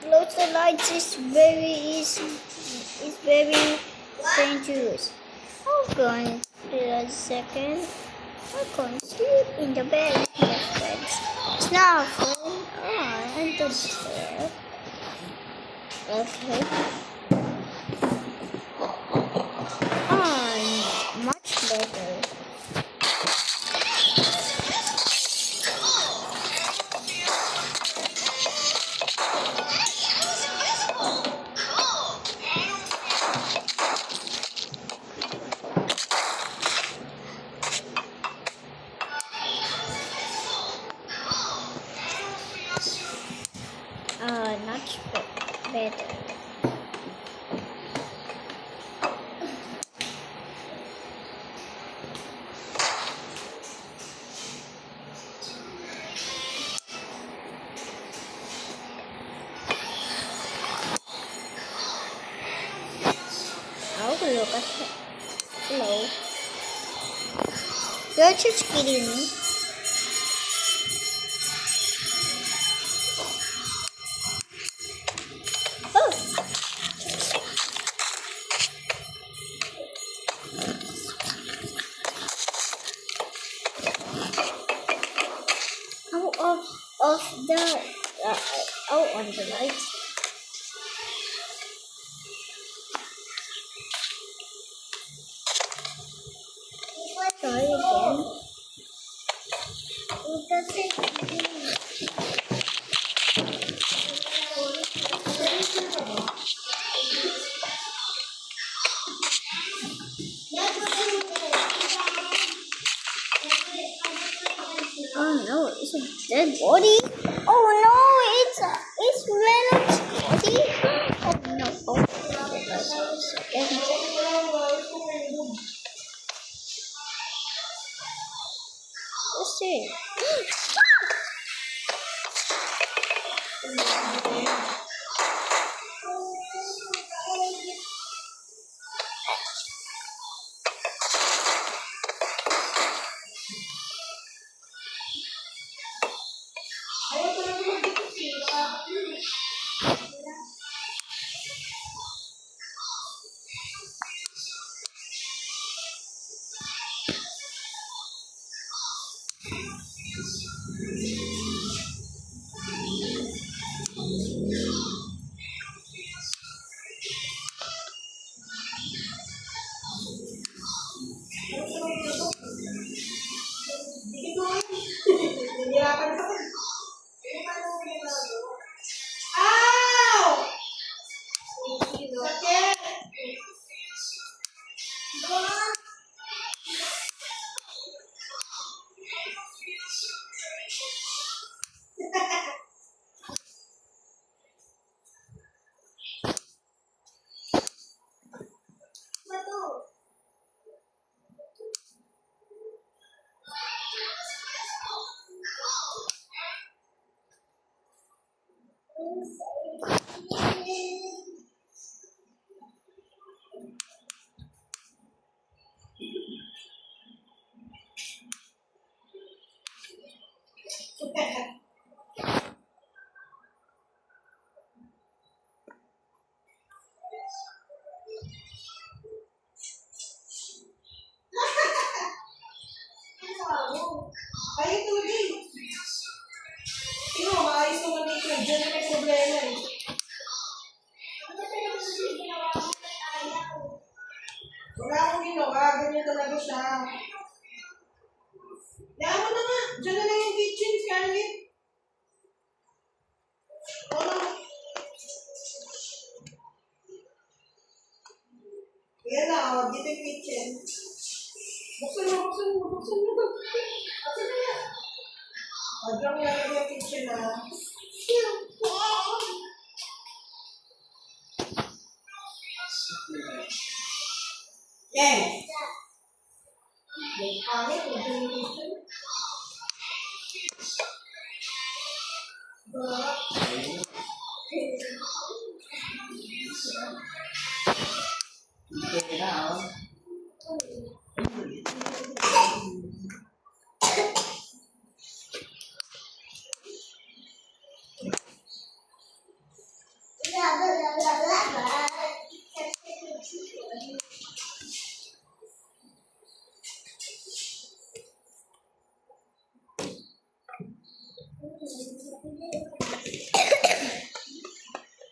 Close the lights is very dangerous. I'm going to a second. I'm going to sleep in the bed with my friends. It's not fun. Oh, I don't care. Okay. Oh, much better. Much better. Oh, look at that. Hello. You're just kidding me. Oh, of the on the light. Sorry again. Oh no, it's a dead body. Oh no, it's Venom's body. Oh no. Oh, let's see. Wala akong ginawa, ganyan talaga siya. Yan mo na nga, dyan na lang yung kitchen, Scarlett. Yan na, dito yung kitchen. Buksan mo. Kasi na yan. Diyan mo yan yung kitchen na. Yes. Pangit, yung kitchen.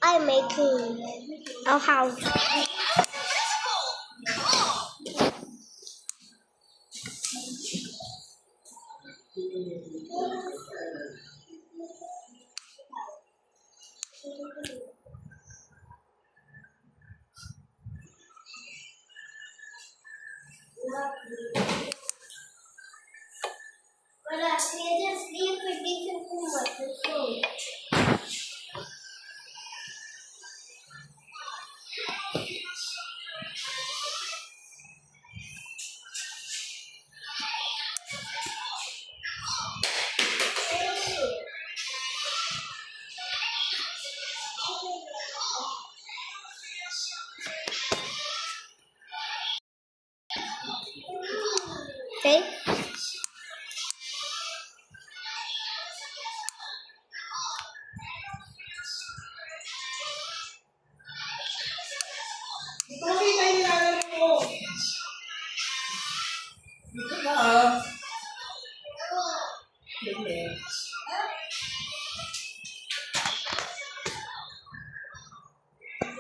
I'm making a house. Okay. Dito mo kita yung nilalaro mo. Dito na ah. Hindi.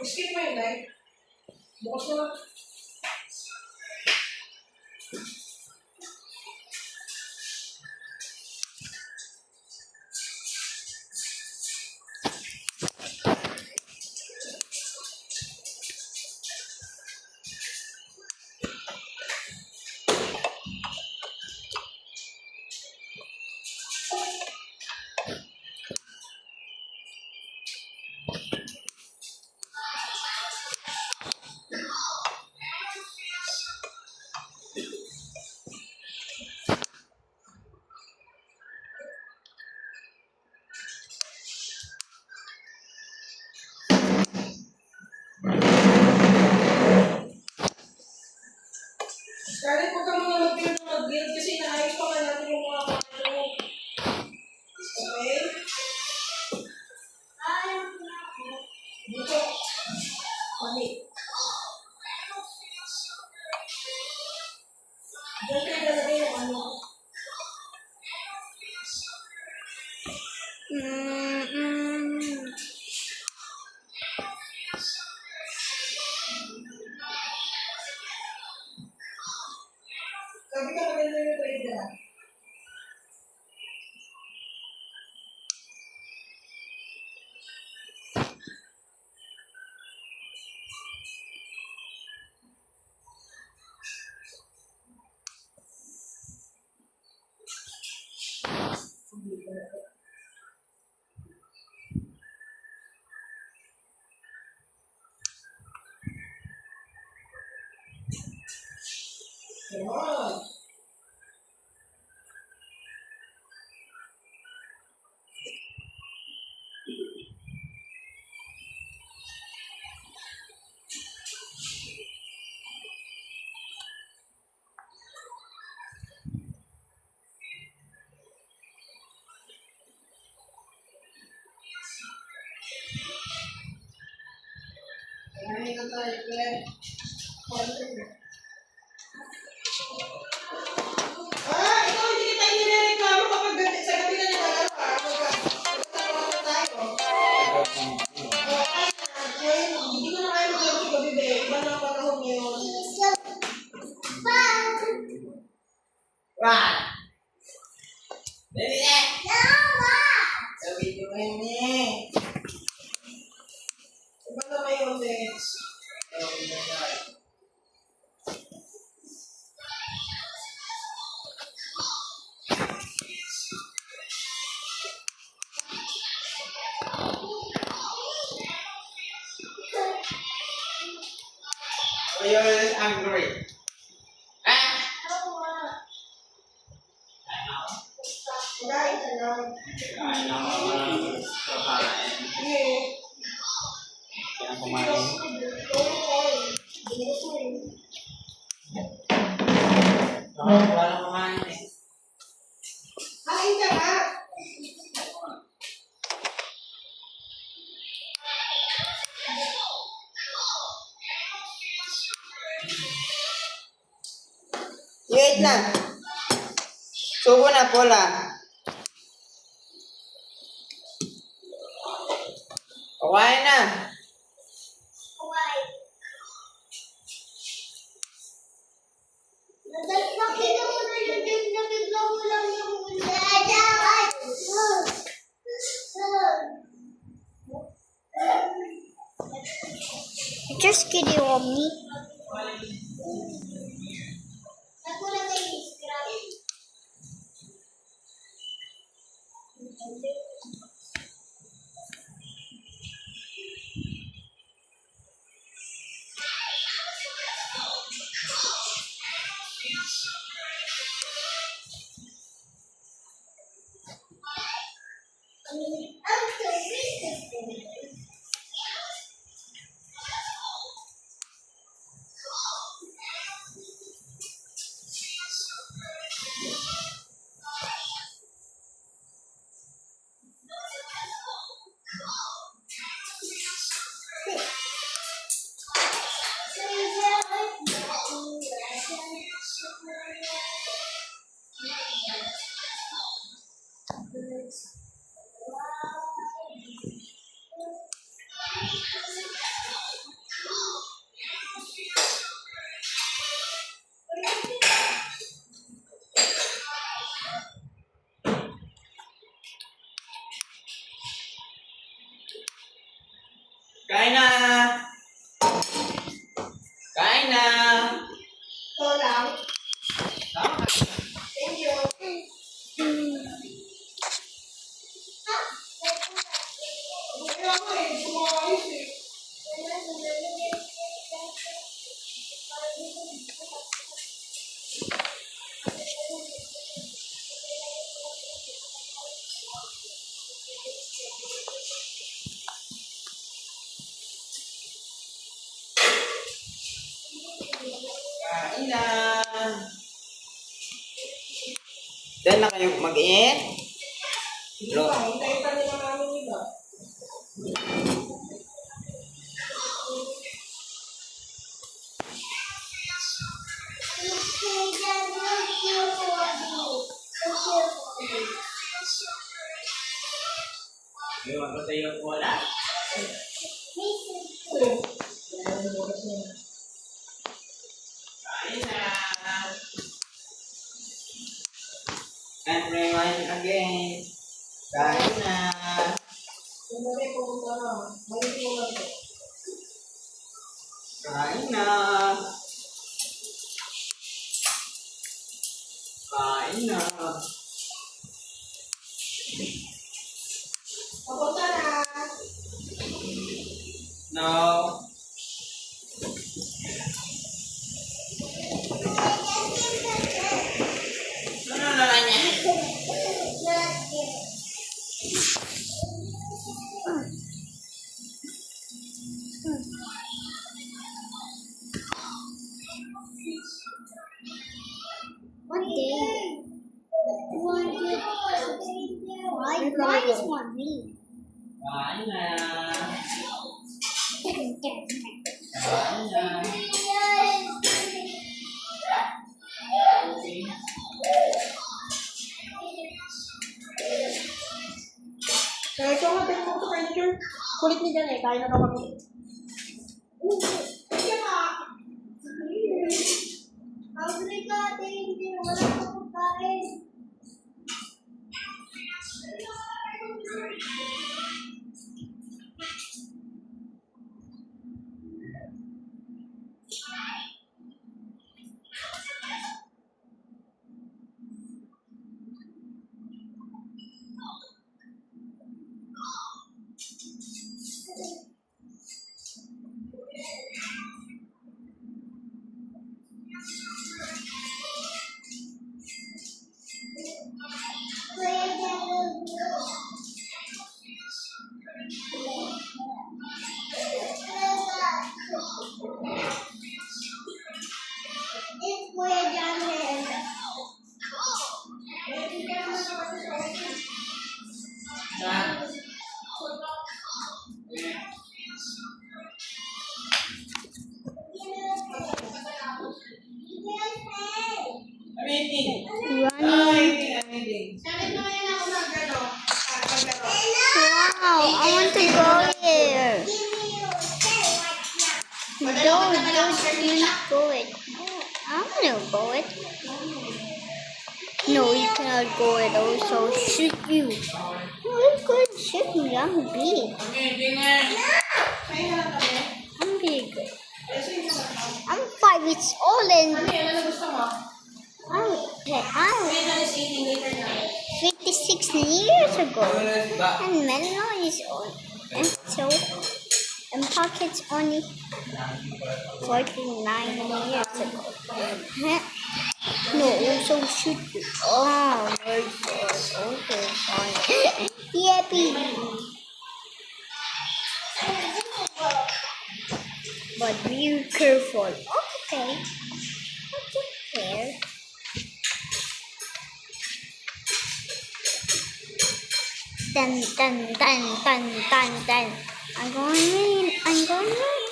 Skip mo yun, Nay. Bukas mo lang. Scarlett, huwag ka muna mag-build kasi naayos pa nga natin yung mga kwarto mo. Okay? Dito. Mami. Diyan kayo lalagay yung ano. Sabi ka maganda yung trade na. Wow. Ay, ito tayo, Claire. Ah, ikaw hindi kita inireklamo kapag sa gabi na naglalaro ka. Magkakaroon tayo. Hindi ko na kaya maglaro sa gabi, be. Iba na ang panahon ngayon. Right. Baby, sabi ko ngayon eh. Iba na ngayon, be. You're angry. Guys, ano? Kain ka ba? Wait na. Subo na pola. Kumain na. Nakita mo na yung nabigla mo lang yung uladan. Just kidding, Omni. Kain na. Kain na. Ito lang. Tama. Thank you. Kaya ako eh, kumakayos eh. Kain na. Diyan na kayo mag-eat? Hindi pa, hintayin pa nila namin iba. May magpatay yung wala. Kain na. Everyone again. Kain na. Yung dali, pumunta na. Balik mo na ito. Kain na. Kain na. Papunta na. No. Ano na lang niya? What day? Why is one me? Kain na. Kain na. Okay. Kaya ito nga, tingnan mo sa furniture. Kulit ni dyan eh, kaya na daw kami. Kaya ka. Hungry ka, hindi wala ka pagkain. just go it. I'm gonna go it. No, you cannot go it. Also shoot you. No, you couldn't shoot me. I'm big. Kaya na kami. I'm big. Kasi yung mga I'm 5 years old and ano gusto mo? I'm Kaya is eating later na. 56 years ago. And Melon is old. And so, and Pocket's only 49 years ago. Huh? No, also shoot you. Oh my god. Okay, fine. Yippee. But be careful. Okay. I don't care. Dun dun dun dun dun dun. I'm going in. I'm going in.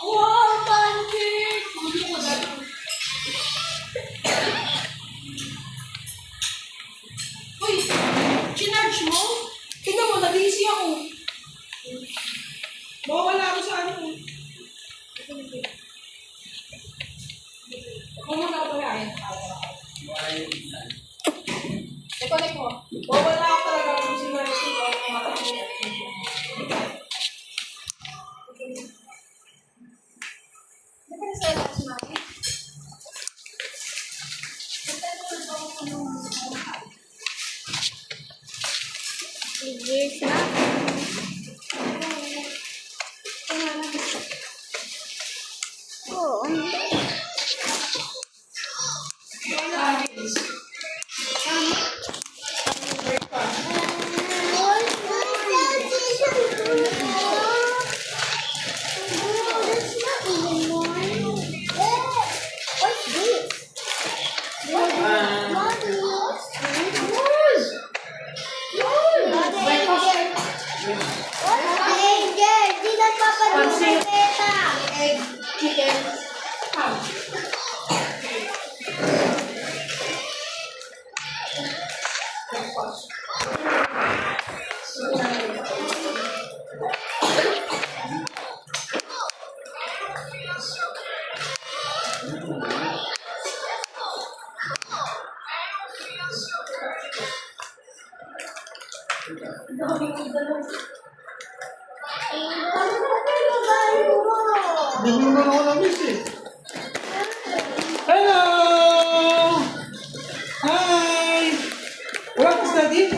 Wow, pancake! Uy, chinarge mo? Tingnan mo, na-busy ako. Mawawala ako sa ano. Ako muna ako kaya. I-connect mo. Mawawala ako talaga kung sinarge ko. Yes, oh, what's this? Egg, chicken, ham. Bigyan mo na ako ng miss eh. Hello! Hi! Wala ka sa daddy?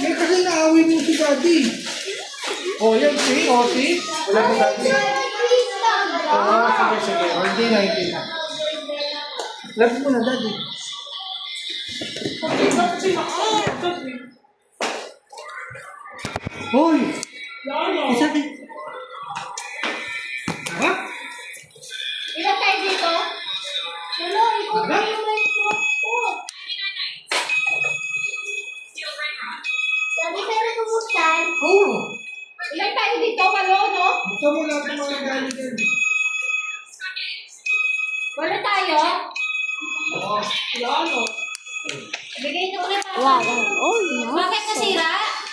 Eh, kasi naawin mo si daddy. Oh, yan, see? Oh, see? Wala ka daddy. Oh, sige, sige. Hindi na, hindi na. Love mo na, daddy. Hoy! Isa din. Ha? Ilan tayo dito? Hello, ikaw Wala. yung mic mo. Oh. Sabi tayo nagubuksan. Oo. Ilan tayo dito, Malo, no? Buksan mo lahat ng mga gamit yan. Wala tayo? Oo. Ano? Bigay niyo ulit ako. Wow. Oh no. Bakit nasira?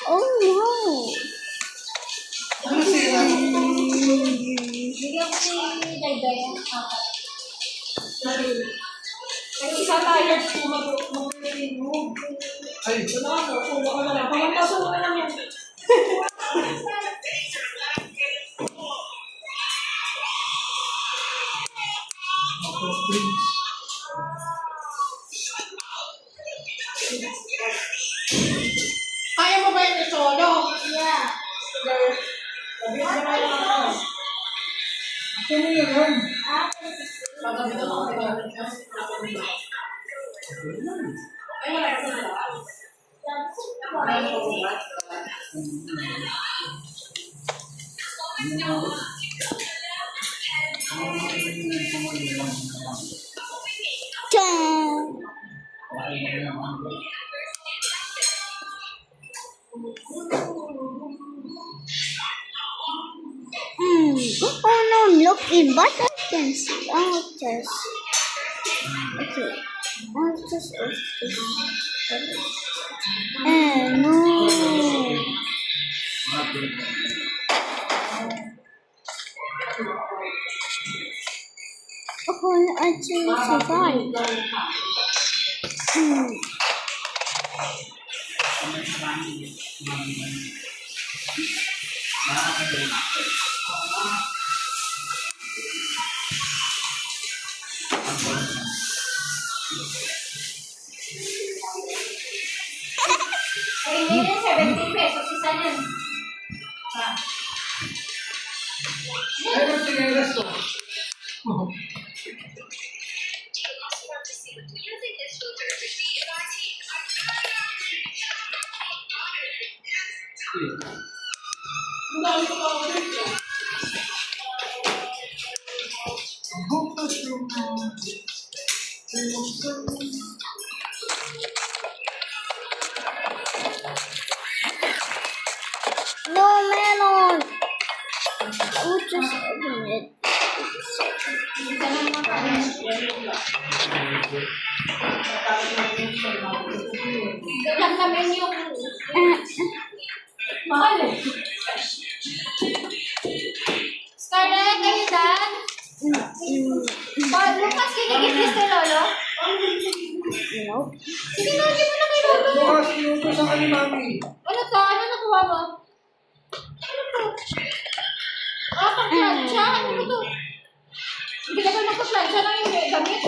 Oh no. Ano sila? Bigyan ko si Dayday ang apat. Ay, isa tayo mag-pili mo. Ay, Wala ka, wala ka na lang. Pamantaso mo na lang yan. ako, please. Kaya mo ba yung solo? Yeah. Sabi ko na lang. Ito mo yan. Pagabi ko ako ay, wala ka na lang. Dun. Oh no, look in but I can see. I'll just okay. I'll just off this. No. Oh, I just survived. Ay, ngayon 17 pesos isa yan. Ay, ba't sinelas to? No melon. I'll just open it. Isa lang mga Dapat namin yung mahal eh. Scarlett, are you done? Lucas, can you give this to Lolo? Nope. Sige, lagi mo na kay Lolo. Bukas, yung ko sa kani mami. Ano to? Ano nakuha mo? Ano to? Pang-plancha? Ano to? Hindi ka ba nagpa-plancha na yung gamit?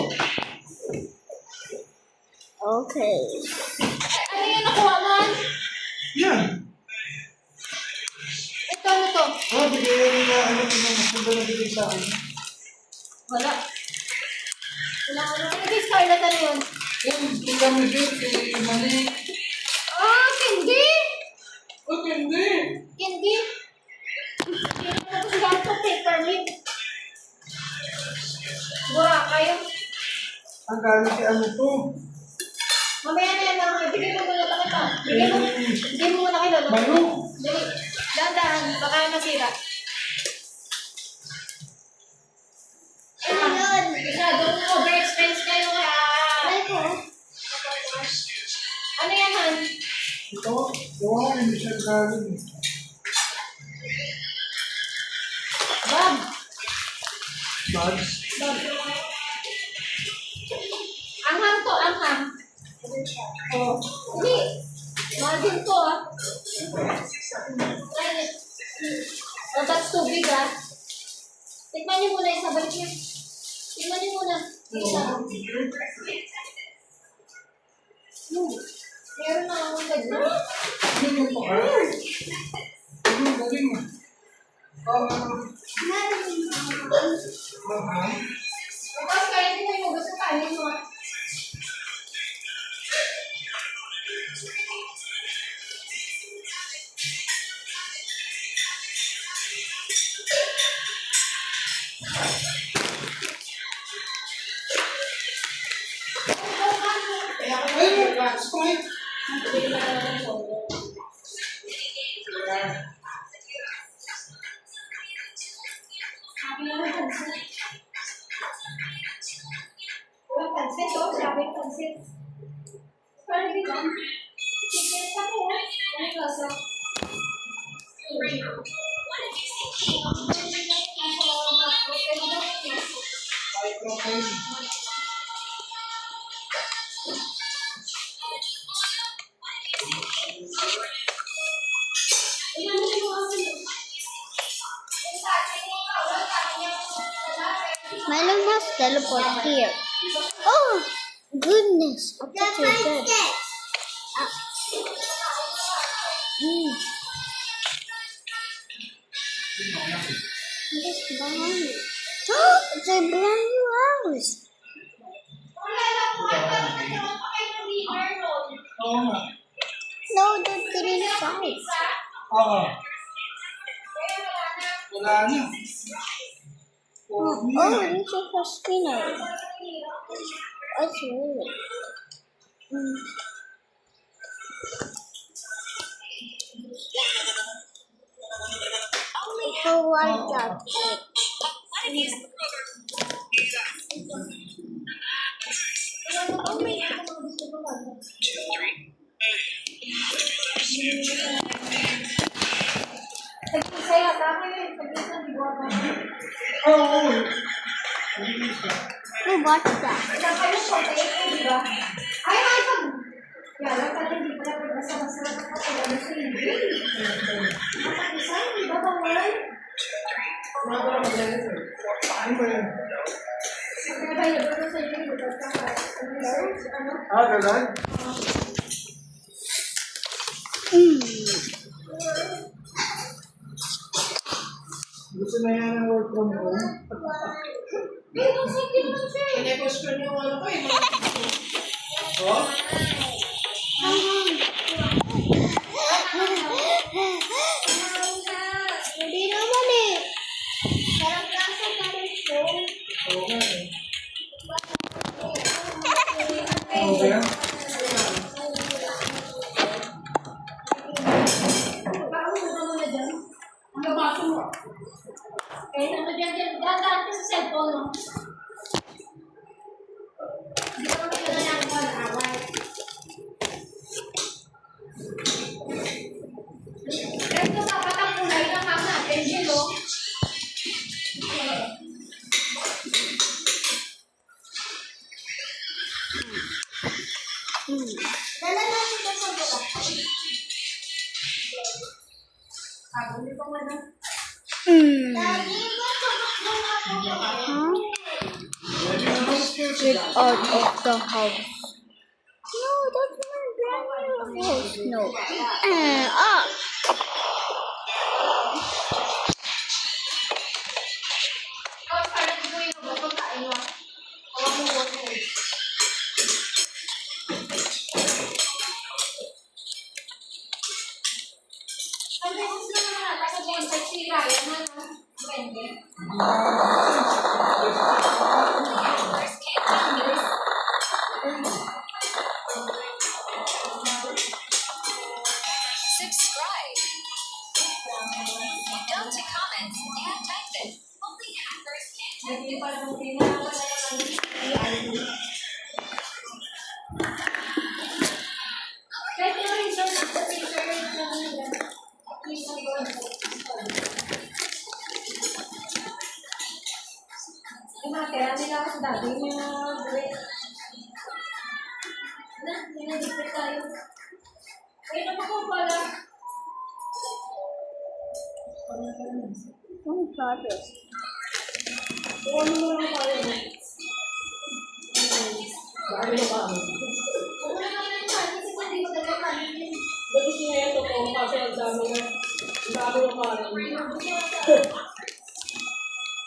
Okay. Ano yung nakuha mo? Yan. Ito, ano to? Oh, bigyan nila, ano ko na, mas ganda na bigay sa akin. Wala. Wala, ano? Ano kay Scarlett, ano yun? Yan, tingnan mo din, kay Malik. Candy! Oh, hindi. Candy? Tapos yan to, peppermint. Bura kayo. Ang galing si ano to. Mamaya na yan, mga bigay mo muna pa kita. Bigay mo muna kay Lolo. Manok. Dali. Dahan-dahan, baka masira. Ayun. Masyadong overexpense kayo kaya... Ano yan, Han? Ito, wow, hindi siya galing. Bob. Buds. Bob. Anghang to, anghang. Oh. Hindi. Mahal to, ah. Ay, oh, that's too big, ah. Tikman niyo muna, isa balik niyo. Tikman niyo muna. Isa. Meron na akong ganyan. Ano yung pa? Ano, galing mo. Tapos kaya din mo yung gusto kanin mo. Ay, Sprite. Walang pansit, oh. Sabi yung pansit. Parang dito. Chicken pa ko. Ano yung lasa? Melon has teleport here. Oh, goodness. Up to your bed. It's behind you. It's a brand new house. Oo nga. No, the green side. Oo. Wala na. Oh, this is a spinner. That's weird. So why that? Oo. Who bought that? Ano ba yun? Ganon? Gusto na yan ang work from home? Kine-question yung ano ko eh. Oh? Hindi naman eh. Parang klase pa rin po. Oo nga eh. Oo ba yan? Eh, ano dyan, dadaan ka sa cellphone, no? Hindi ka naman kailangan ako mag-away. Ito, dapat ang kulay ng mama natin, Jelo. Dala natin ka sa buka. Sabi niyo pa man. Get out of the house. No, that's my brand new house. No. Ah. Subscribe. Don't to comments and type it. Only hackers can type it. Oh, progress.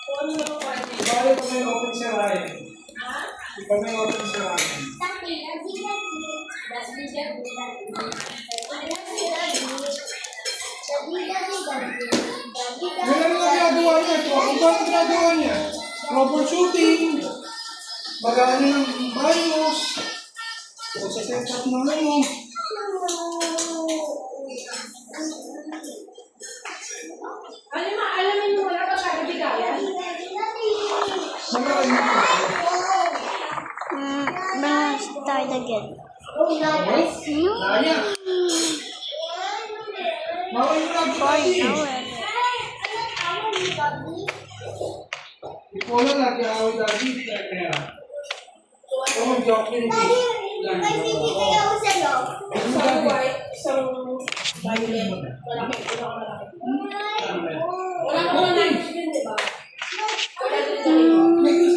Bali pa may open si Ryan. Pa may open si Ryan. Yan ang mga ginagawa niya. Ang ba ang ginagawa niya? Troubleshooting. Bagaan niya ng BIOS. O sa setup ng ano. Alam mo wala pa tayo bigayan? Bagaan niya. Let's start again. Naya. Bawal mo lang Fine, tayo. now Ikaw na lang, kaya dati. Kaya. Oo, joke yun. Isang white, isang violet. Malaki. Wala ka naman yun, di ba? May gusto